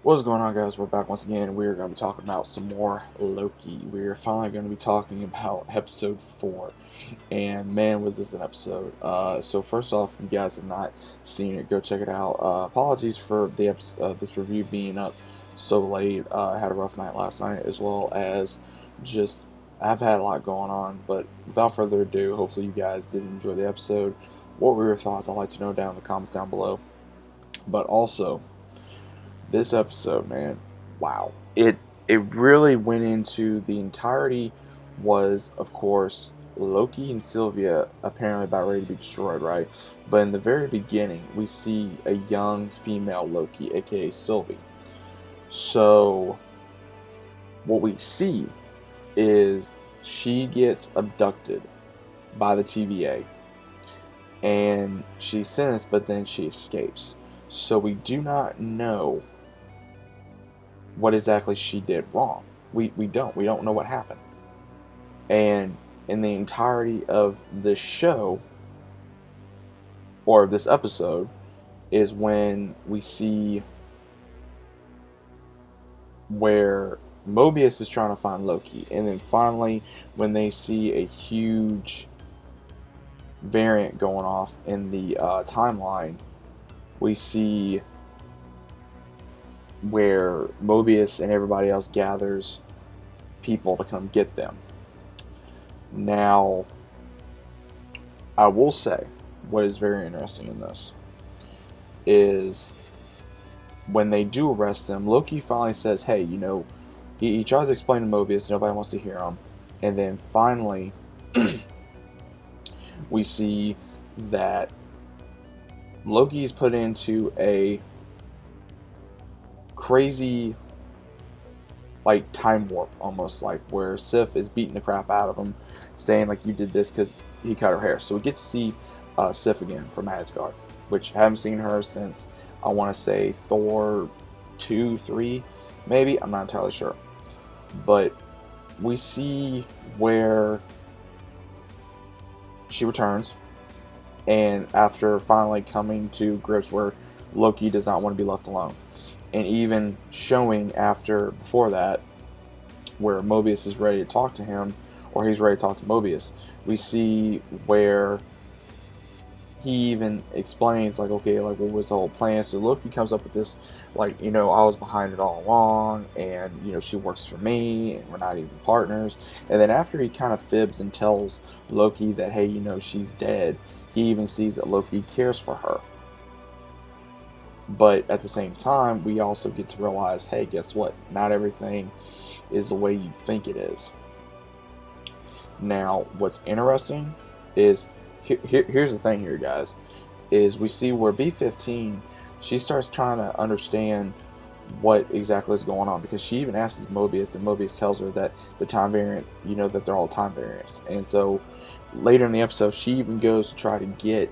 What's going on, guys? We're back once again. We're going to be talking about some more Loki. We're finally going to be talking about episode 4. And man, was this an episode. So first off, if you guys have not seen it, go check it out. Apologies for this review being up so late. I had a rough night last night, as well as just I've had a lot going on. But without further ado, hopefully you guys did enjoy the episode. What were your thoughts? I'd like to know down in the comments down below. But also, this episode, man, wow. It really went into the entirety was, of course, Loki and Sylvia apparently about ready to be destroyed, right? But in the very beginning, we see a young female Loki, aka Sylvie. So what we see is she gets abducted by the TVA and she's sentenced, but then she escapes. So we do not know what exactly she did wrong. We don't know what happened. And in the entirety of this show, or this episode, is when we see where Mobius is trying to find Loki. And then finally, when they see a huge variant going off in the timeline, we see where Mobius and everybody else gathers people to come get them. Now, I will say, what is very interesting in this is when they do arrest him, Loki finally says, hey, he tries to explain to Mobius, nobody wants to hear him. And then finally, we see that Loki's put into a crazy time warp, almost, like where Sif is beating the crap out of him, saying you did this because he cut her hair. So we get to see Sif again from Asgard, which I haven't seen her since, I want to say, Thor 2, 3 maybe, I'm not entirely sure. But we see where she returns, and after finally coming to grips where Loki does not want to be left alone. And even showing before that, where Mobius is ready to talk to him, or he's ready to talk to Mobius, we see where he even explains, okay, what was the whole plan. So Loki comes up with this, I was behind it all along, and, she works for me, and we're not even partners. And then after he kind of fibs and tells Loki that, hey, she's dead, he even sees that Loki cares for her. But at the same time, we also get to realize, hey, guess what? Not everything is the way you think it is. Now, what's interesting is, here's the thing here, guys, is we see where B-15, she starts trying to understand what exactly is going on, because she even asks Mobius, and Mobius tells her that the time variant, that they're all time variants. And so later in the episode, she even goes to try to get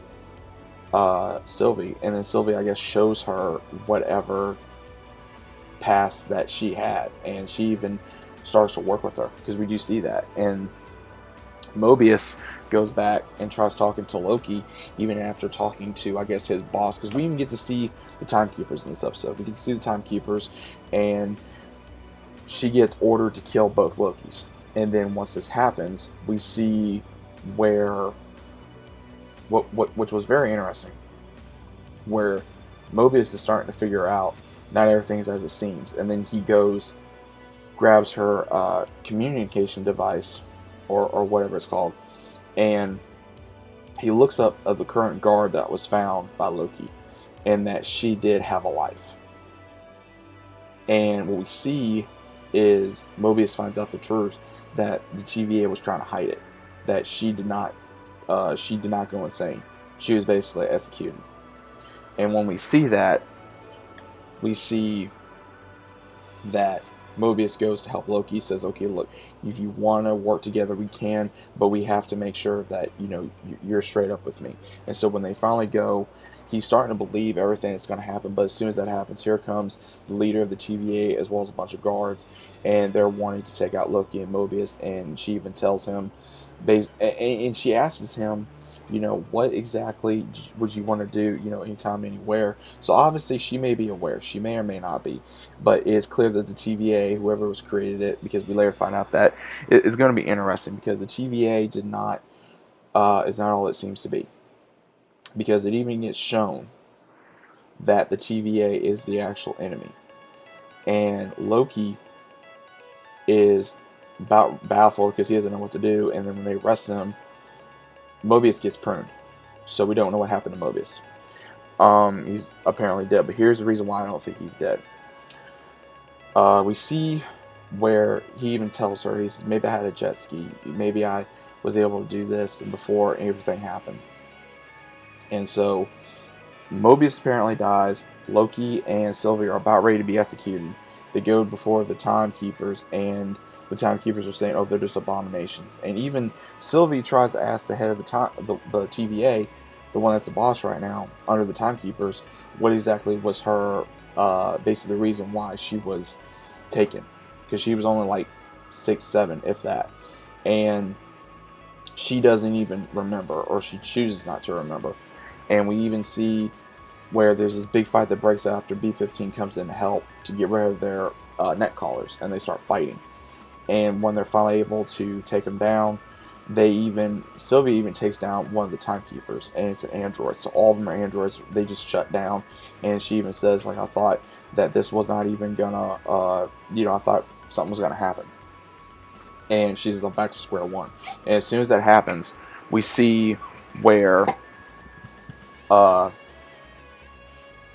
Sylvie, and then Sylvie, I guess, shows her whatever past that she had, and she even starts to work with her, because we do see that. And Mobius goes back and tries talking to Loki, even after talking to, I guess, his boss, because we even get to see the timekeepers in this episode. We get to see the timekeepers, and she gets ordered to kill both Lokis. And then once this happens, we see where which was very interesting, where Mobius is starting to figure out not everything's as it seems, and then he goes, grabs her communication device, or whatever it's called, and he looks up of the current guard that was found by Loki, and that she did have a life. And what we see is Mobius finds out the truth, that the TVA was trying to hide it, that she did not go insane. She was basically executed. And when we see that, we see that Mobius goes to help Loki, says, okay, look, if you want to work together, we can, but we have to make sure that, you're straight up with me. And so when they finally go, he's starting to believe everything that's going to happen, but as soon as that happens, here comes the leader of the TVA, as well as a bunch of guards, and they're wanting to take out Loki and Mobius, and she even tells him, and she asks him, you know, what exactly would you want to do, you know, anytime, anywhere. So obviously she may be aware, she may or may not be, but it's clear that the TVA, whoever was created it, because we later find out that it is going to be interesting, because the TVA did not is not all it seems to be, because it even gets shown that the TVA is the actual enemy, and Loki is about baffled because he doesn't know what to do. And then when they arrest him, Mobius gets pruned, so we don't know what happened to Mobius. He's apparently dead, but here's the reason why I don't think he's dead. We see where he even tells her, he says, maybe I had a jet ski, maybe I was able to do this before everything happened. And so Mobius apparently dies. Loki and Sylvie are about ready to be executed. They go before the timekeepers, and the timekeepers are saying, "Oh, they're just abominations." And even Sylvie tries to ask the head of the TVA, the one that's the boss right now under the timekeepers, what exactly was her basically the reason why she was taken, because she was only like 6, 7, if that, and she doesn't even remember, or she chooses not to remember. And we even see where there's this big fight that breaks out after B-15 comes in to help to get rid of their net callers, and they start fighting. And when they're finally able to take them down, Sylvie even takes down one of the timekeepers, and it's an android. So all of them are androids. They just shut down, and she even says, like, I thought that this was not even gonna, I thought something was gonna happen. And she says, I'm back to square one. And as soon as that happens, we see where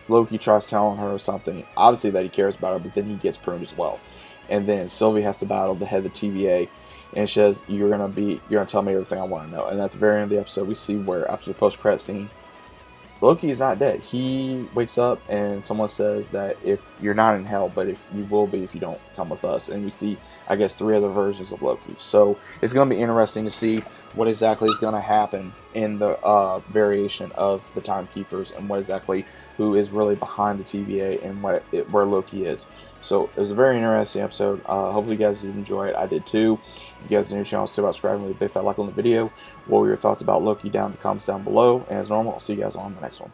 Loki tries telling her something, obviously that he cares about her, but then he gets pruned as well. And then Sylvie has to battle the head of the TVA, and she says, you're gonna tell me everything I want to know. And that's the very end of the episode. We see where after the post-credit scene, Loki is not dead. He wakes up and someone says that if you're not in hell, but if you will be if you don't come with us. And we see, I guess, 3 other versions of Loki. So it's going to be interesting to see what exactly is going to happen in the variation of the Timekeepers, and what exactly who is really behind the TVA, and where Loki is. So it was a very interesting episode. Hopefully you guys did enjoy it. I did too. If you guys are new to the channel, still about subscribing with a big fat like on the video. What were your thoughts about Loki? Down in the comments down below. And as normal, I'll see you guys on the next one.